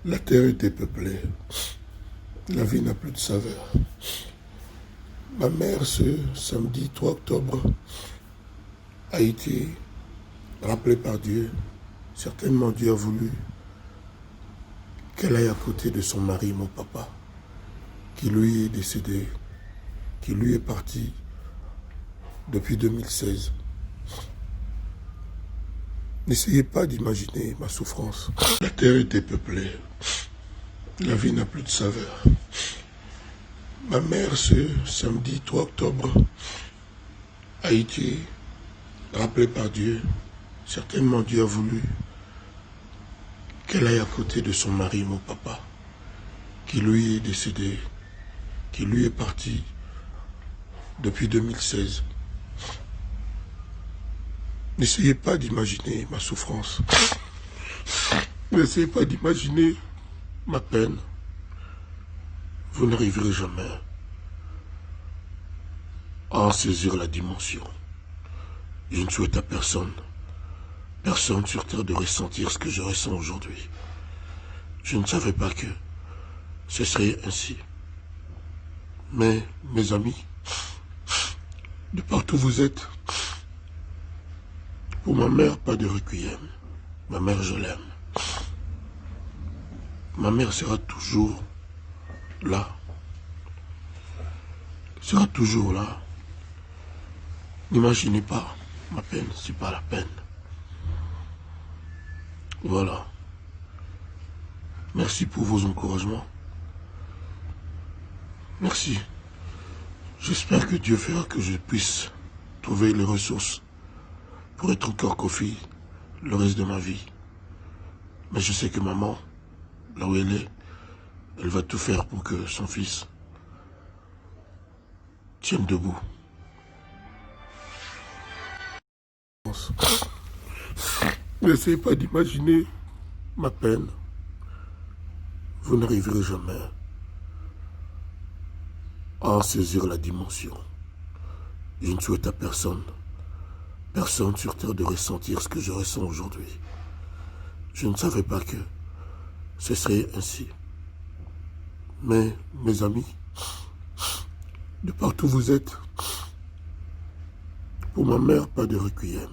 La terre est dépeuplée. La vie n'a plus de saveur. Ma mère, ce samedi 3 octobre, a été rappelée par Dieu. Certainement, Dieu a voulu qu'elle aille à côté de son mari, mon papa, qui lui est décédé, qui lui est parti depuis 2016. N'essayez pas d'imaginer ma souffrance. La terre est dépeuplée. La vie n'a plus de saveur. Ma mère, ce samedi 3 octobre, a été rappelée par Dieu. Certainement, Dieu a voulu qu'elle aille à côté de son mari, mon papa, qui lui est décédé, qui lui est parti depuis 2016. N'essayez pas d'imaginer ma souffrance. N'essayez pas d'imaginer ma peine. Vous n'arriverez jamais à en saisir la dimension. Je ne souhaite à personne sur terre de ressentir ce que je ressens aujourd'hui. Je ne savais pas que ce serait ainsi. Mais, mes amis, de partout où vous êtes, pour ma mère, pas de requiem. Ma mère, je l'aime. Ma mère sera toujours là. Sera toujours là. N'imaginez pas ma peine, c'est pas la peine. Voilà. Merci pour vos encouragements. Merci. J'espère que Dieu fera que je puisse trouver les ressources pour être encore Kofi le reste de ma vie. Mais je sais que maman, là où elle est, elle va tout faire pour que son fils tienne debout. N'essayez pas d'imaginer ma peine. Vous n'arriverez jamais à en saisir la dimension. Je ne souhaite à personne sur terre de ressentir ce que je ressens aujourd'hui. Je ne savais pas que ce serait ainsi. Mais, mes amis, de partout où vous êtes, pour ma mère, pas de requiem.